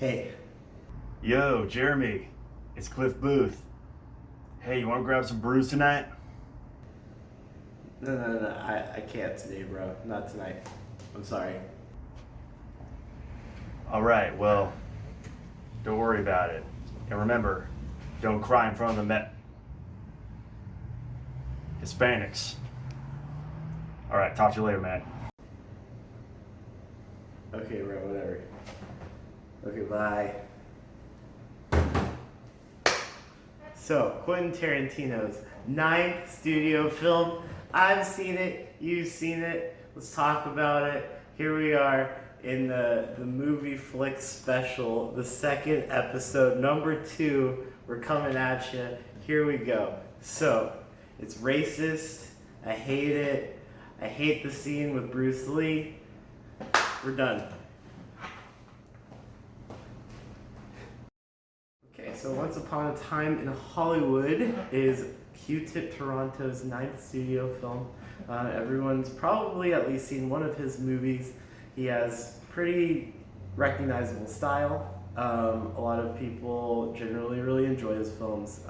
Hey. Yo, Jeremy, it's Cliff Booth. Hey, you want to grab some brews tonight? No. I can't today, bro. Not tonight. I'm sorry. All right, well, don't worry about it. And remember, don't cry in front of the Hispanics. All right, talk to you later, man. Okay, bro, whatever. Okay, bye. So, Quentin Tarantino's ninth studio film. I've seen it, you've seen it, let's talk about it. Here we are in the movie flick special, the second episode, number 2. We're coming at you. Here we go. So, it's racist. I hate it. I hate the scene with Bruce Lee. We're done. Okay, so Once Upon a Time in Hollywood is Q-Tip Toronto's 9th studio film. Everyone's probably at least seen one of his movies. He has pretty recognizable style. A lot of people generally really enjoy his films.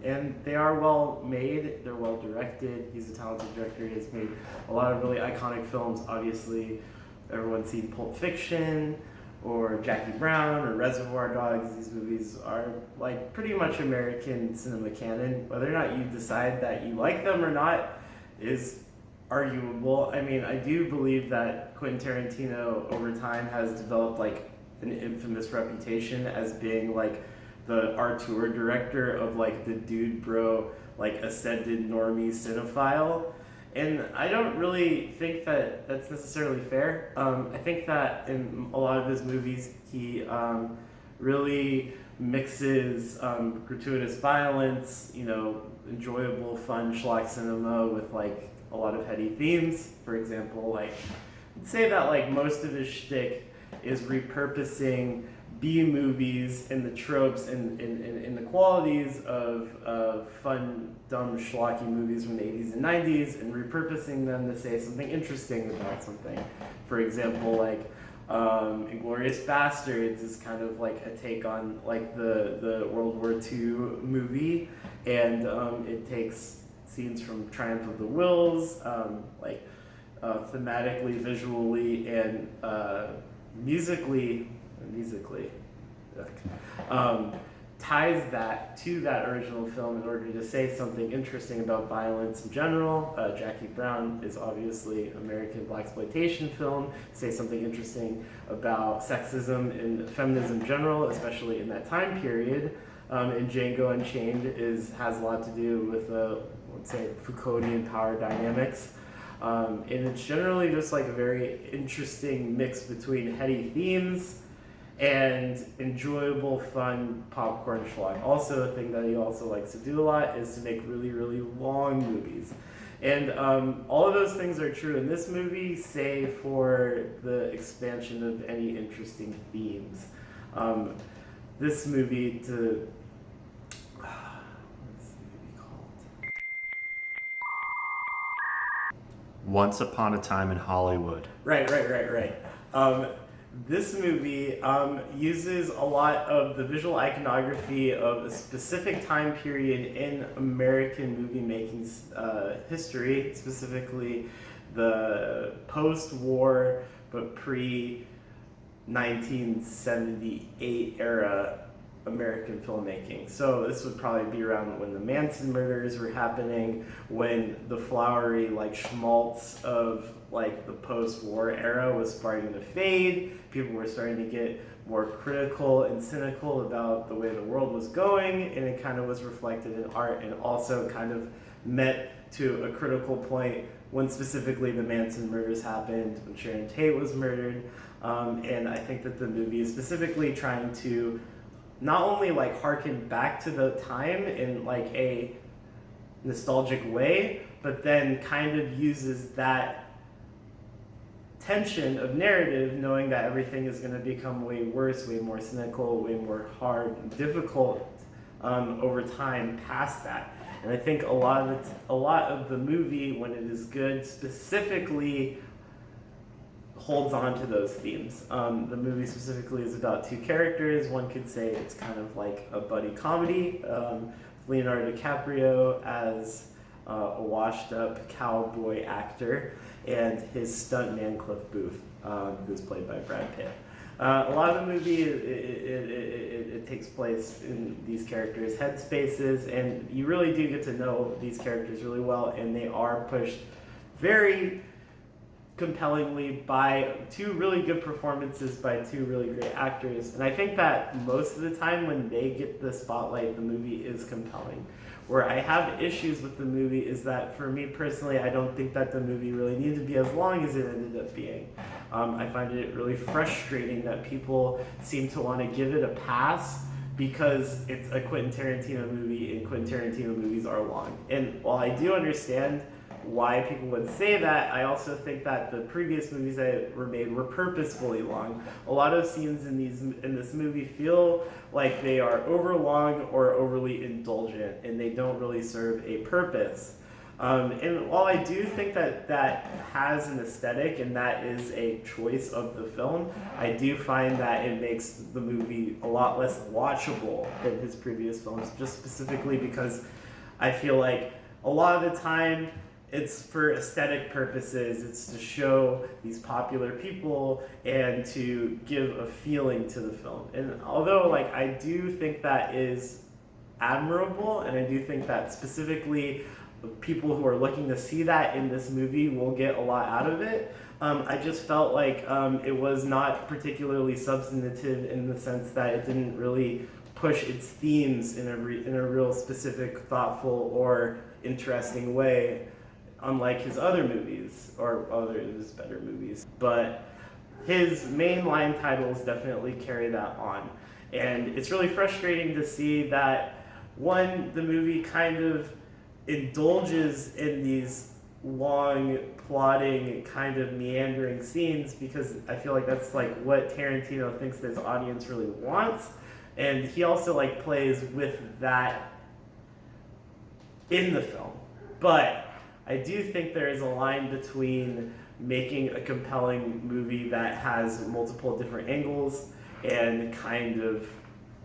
And they are well made, they're well directed. He's a talented director. He has made a lot of really iconic films. Obviously, everyone's seen Pulp Fiction, or Jackie Brown, or Reservoir Dogs. These movies are like pretty much American cinema canon. Whether or not you decide that you like them or not is arguable. I mean, I do believe that Quentin Tarantino over time has developed like an infamous reputation as being like the auteur director of like the dude bro, like ascended normie cinephile. And I don't really think that that's necessarily fair. I think that in a lot of his movies, he really mixes gratuitous violence, enjoyable, fun schlock cinema with like a lot of heady themes. For example, like I'd say that like most of his shtick is repurposing B movies and the tropes and the qualities of fun, dumb, schlocky movies from the 80s and 90s and repurposing them to say something interesting about something. For example, like Inglourious Bastards is kind of like a take on like the World War II movie, and it takes scenes from Triumph of the Wills, thematically, visually, and musically, ties that to that original film in order to say something interesting about violence in general. Jackie Brown is obviously American blaxploitation film. Say something interesting about sexism and feminism in general, especially in that time period. And Django Unchained has a lot to do with let's say Foucauldian power dynamics. And it's generally just like a very interesting mix between heady themes and enjoyable, fun popcorn schlock. Also, a thing that he also likes to do a lot is to make really, really long movies. And all of those things are true in this movie, save for the expansion of any interesting themes. This movie Once Upon a Time in Hollywood. Right. This movie uses a lot of the visual iconography of a specific time period in American movie making history, specifically the post-war but pre-1978 era American filmmaking. So this would probably be around when the Manson murders were happening, when the flowery like schmaltz of like the post-war era was starting to fade. People were starting to get more critical and cynical about the way the world was going, and it kind of was reflected in art, and also kind of met to a critical point when specifically the Manson murders happened, when Sharon Tate was murdered. And I think that the movie is specifically trying to not only like harken back to the time in like a nostalgic way, but then kind of uses that tension of narrative, knowing that everything is going to become way worse, way more cynical, way more hard and difficult over time past that. And I think a lot of the movie, when it is good, specifically holds on to those themes. The movie specifically is about two characters. One could say it's kind of like a buddy comedy. Leonardo DiCaprio as a washed-up cowboy actor, and his stuntman Cliff Booth, who's played by Brad Pitt. A lot of the movie, it takes place in these characters' headspaces, and you really do get to know these characters really well, and they are pushed very compellingly by two really good performances by two really great actors. And I think that most of the time when they get the spotlight, the movie is compelling. Where I have issues with the movie is that, for me personally, I don't think that the movie really needed to be as long as it ended up being. I find it really frustrating that people seem to want to give it a pass because it's a Quentin Tarantino movie, and Quentin Tarantino movies are long. And while I do understand why people would say that, I also think that the previous movies that were made were purposefully long. A lot of scenes in this movie feel like they are overlong or overly indulgent, and they don't really serve a purpose. And while I do think that that has an aesthetic and that is a choice of the film, I do find that it makes the movie a lot less watchable than his previous films, just specifically because I feel like a lot of the time it's for aesthetic purposes. It's to show these popular people and to give a feeling to the film. And although I do think that is admirable, and I do think that specifically people who are looking to see that in this movie will get a lot out of it, I just felt like it was not particularly substantive in the sense that it didn't really push its themes in a real specific, thoughtful, or interesting way, unlike his other movies, or his better movies. But his mainline titles definitely carry that on. And it's really frustrating to see that, one, the movie kind of indulges in these long, plotting, kind of meandering scenes, because I feel like that's what Tarantino thinks his audience really wants. And he also plays with that in the film. But I do think there is a line between making a compelling movie that has multiple different angles and kind of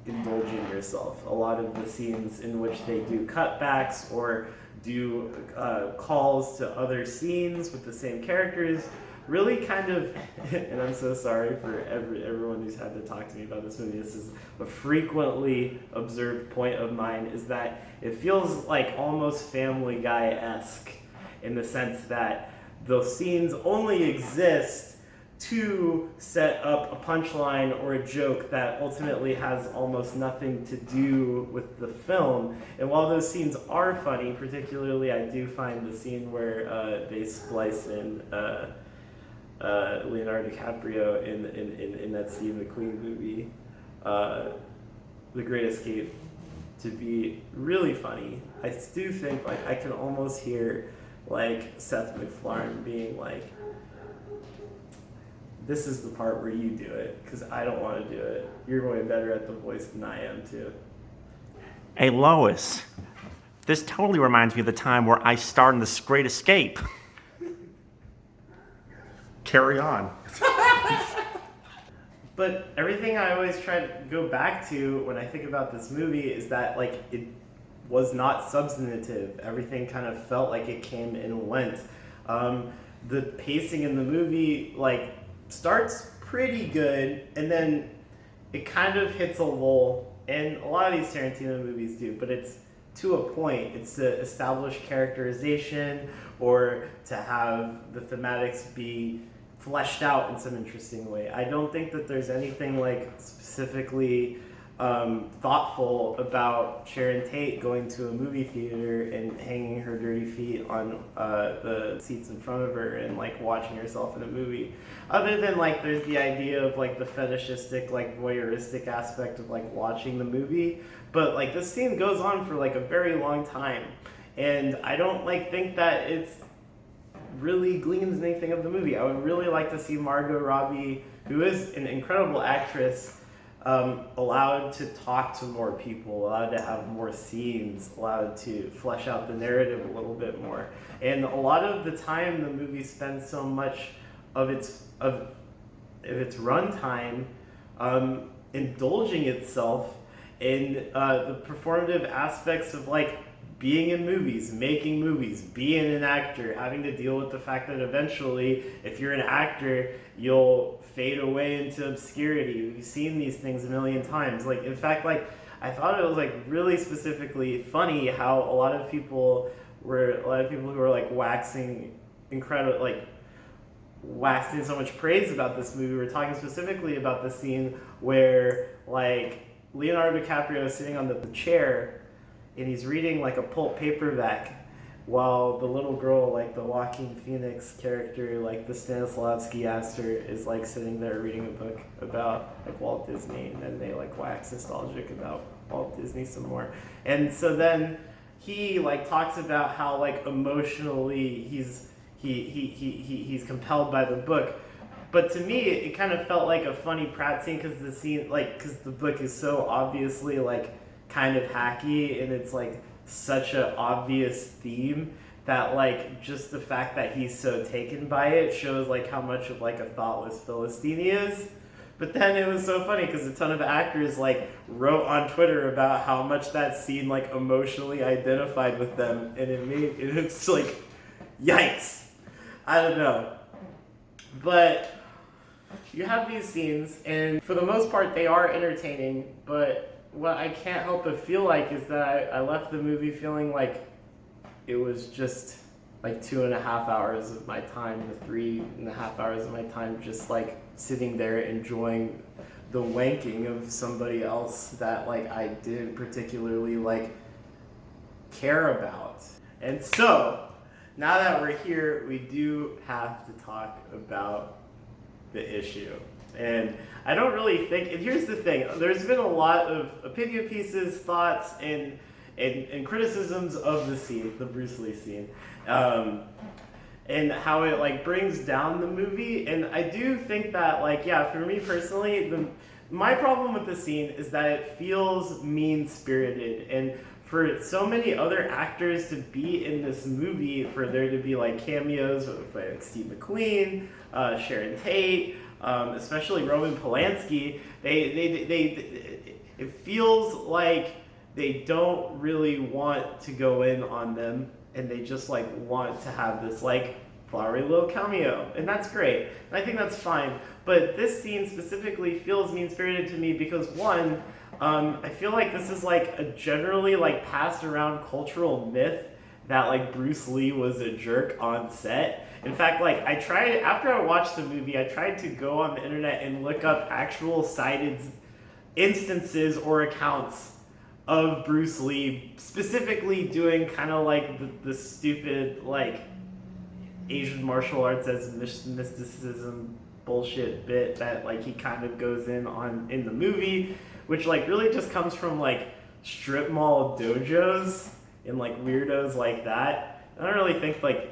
indulging yourself. A lot of the scenes in which they do cutbacks or do calls to other scenes with the same characters really kind of, and I'm so sorry for everyone who's had to talk to me about this movie, this is a frequently observed point of mine, is that it feels like almost Family Guy-esque, in the sense that those scenes only exist to set up a punchline or a joke that ultimately has almost nothing to do with the film. And while those scenes are funny, particularly I do find the scene where they splice in Leonardo DiCaprio in that Steve McQueen movie, The Great Escape, to be really funny. I do think I can almost hear Seth MacFarlane being this is the part where you do it, because I don't want to do it. You're way better at the voice than I am, too. Hey, Lois, this totally reminds me of the time where I starred in This Great Escape. Carry on. But everything I always try to go back to when I think about this movie is that it was not substantive. Everything kind of felt like it came and went. The pacing in the movie starts pretty good, and then it kind of hits a lull, and a lot of these Tarantino movies do, but it's to a point. It's to establish characterization or to have the thematics be fleshed out in some interesting way. I don't think that there's anything specifically thoughtful about Sharon Tate going to a movie theater and hanging her dirty feet on the seats in front of her and watching herself in a movie. Other than there's the idea of the fetishistic voyeuristic aspect of watching the movie, but this scene goes on for a very long time, and I don't think that it's really gleans anything of the movie. I would really like to see Margot Robbie, who is an incredible actress, allowed to talk to more people, allowed to have more scenes, allowed to flesh out the narrative a little bit more. And a lot of the time the movie spends so much of its runtime indulging itself in the performative aspects of like being in movies, making movies, being an actor, having to deal with the fact that eventually, if you're an actor, you'll fade away into obscurity. We've seen these things a million times. Like, in fact, like, I thought it was like really specifically funny how a lot of people who were like waxing so much praise about this movie. We're talking specifically about the scene where like Leonardo DiCaprio is sitting on the chair and he's reading like a pulp paperback while the little girl, like the Joaquin Phoenix character, like the Stanislavski actor, is like sitting there reading a book about like Walt Disney, and then they like wax nostalgic about Walt Disney some more. And so then he like talks about how like emotionally he's compelled by the book. But to me, it kind of felt like a funny Pratt scene because the book is so obviously like kind of hacky, and it's like such an obvious theme that like just the fact that he's so taken by it shows like how much of like a thoughtless Philistine he is. But then it was so funny because a ton of actors like wrote on Twitter about how much that scene like emotionally identified with them, and it's like, yikes. I don't know. But you have these scenes, and for the most part, they are entertaining. But what I can't help but feel like is that I left the movie feeling like it was just like 2.5 hours of my time, the 3.5 hours of my time, just like sitting there enjoying the wanking of somebody else that like I didn't particularly like care about. And so, now that we're here, we do have to talk about the issue. And I don't really think, and here's the thing, there's been a lot of opinion pieces, thoughts, and criticisms of the scene, the Bruce Lee scene, and how it like brings down the movie. And I do think that like, yeah, for me personally, my problem with the scene is that it feels mean-spirited. And for so many other actors to be in this movie, for there to be like cameos by like Steve McQueen, Sharon Tate, especially Roman Polanski, it feels like they don't really want to go in on them, and they just like want to have this like flowery little cameo, and that's great, and I think that's fine. But this scene specifically feels mean-spirited to me because one, I feel like this is like a generally like passed around cultural myth that like Bruce Lee was a jerk on set. In fact, like after I watched the movie, I tried to go on the internet and look up actual cited instances or accounts of Bruce Lee specifically doing kind of like the stupid like Asian martial arts as mysticism bullshit bit that like he kind of goes in on in the movie, which like really just comes from like strip mall dojos and like weirdos like that. I don't really think like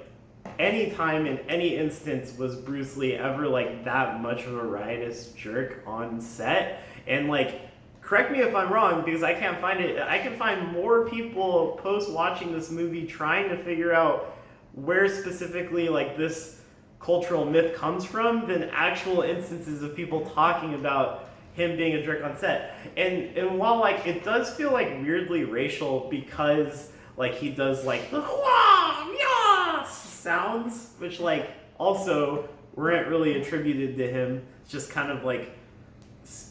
any time in any instance was Bruce Lee ever like that much of a riotous jerk on set. And like, correct me if I'm wrong, because I can't find it. I can find more people post watching this movie trying to figure out where specifically like this cultural myth comes from than actual instances of people talking about him being a jerk on set. And while like it does feel like weirdly racial because like he does like the sounds, which like also weren't really attributed to him. It's just kind of like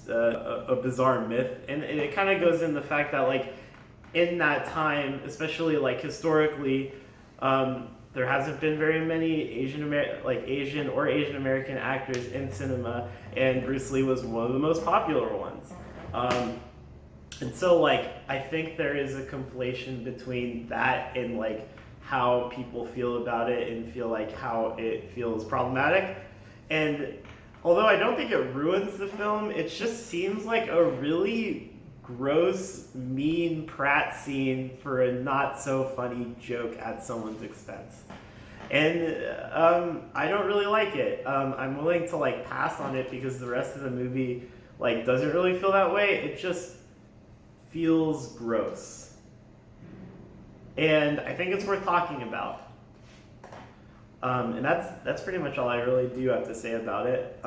a bizarre myth, and it kind of goes in the fact that like in that time, especially like historically, there hasn't been very many Asian or Asian American actors in cinema, and Bruce Lee was one of the most popular ones. And so like I think there is a conflation between that and like how people feel about it and feel like how it feels problematic. And although I don't think it ruins the film, it just seems like a really gross, mean Pratt scene for a not so funny joke at someone's expense. And I don't really like it. I'm willing to like pass on it because the rest of the movie like doesn't really feel that way. It just feels gross. And I think it's worth talking about. And that's pretty much all I really do have to say about it.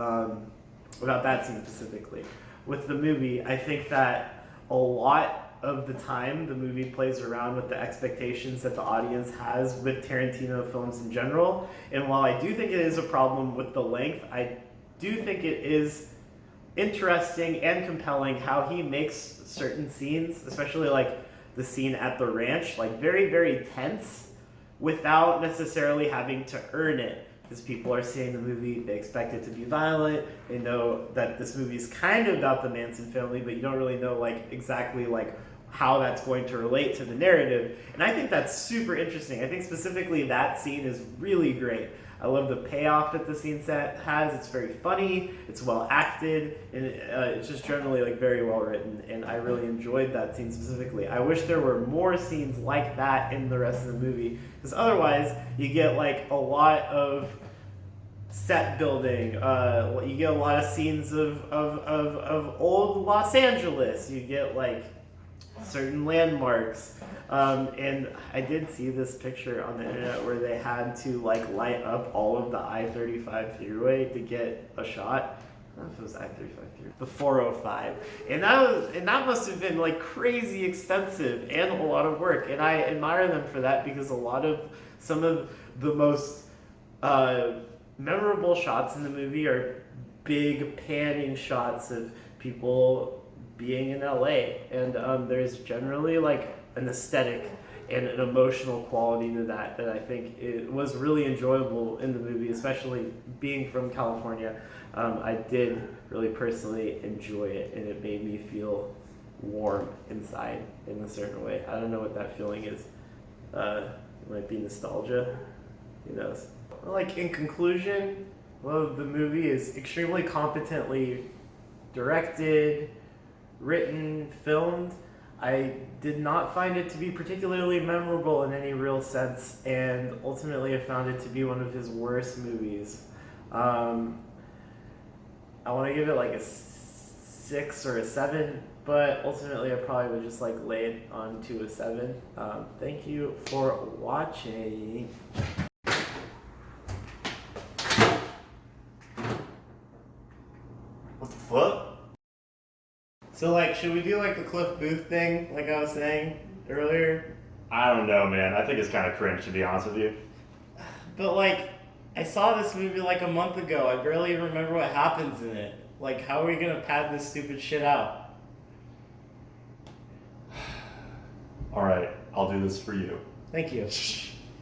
about that scene specifically. With the movie, I think that a lot of the time the movie plays around with the expectations that the audience has with Tarantino films in general. And while I do think it is a problem with the length, I do think it is interesting and compelling how he makes certain scenes, especially like the scene at the ranch, like very, very tense without necessarily having to earn it. Because people are seeing the movie, they expect it to be violent, they know that this movie is kind of about the Manson family, but you don't really know like exactly like how that's going to relate to the narrative. And I think that's super interesting. I think specifically that scene is really great. I love the payoff that the scene set has. It's very funny, it's well acted, and it's just generally like very well written. And I really enjoyed that scene specifically. I wish there were more scenes like that in the rest of the movie, because otherwise you get like a lot of set building. You get a lot of scenes of old Los Angeles. You get like certain landmarks. And I did see this picture on the internet where they had to like light up all of the I-35 freeway to get a shot. I don't know if it was I-35 freeway, the 405, and that must have been like crazy expensive and a lot of work. And I admire them for that, because some of the most memorable shots in the movie are big panning shots of people being in LA, and there's generally like an aesthetic and an emotional quality to that I think it was really enjoyable in the movie, especially being from California. I did really personally enjoy it, and it made me feel warm inside in a certain way. I don't know what that feeling is. It might be nostalgia, who knows. Like, in conclusion, well, the movie is extremely competently directed, written, filmed. I did not find it to be particularly memorable in any real sense, and ultimately I found it to be one of his worst movies. I want to give it like a 6 or a 7, but ultimately I probably would just like lay it on to a 7. Thank you for watching. What the fuck? So, like, should we do, like, the Cliff Booth thing, like I was saying earlier? I don't know, man. I think it's kind of cringe, to be honest with you. But, like, I saw this movie, like, a month ago. I barely even remember what happens in it. Like, how are we gonna pad this stupid shit out? All right, I'll do this for you. Thank you.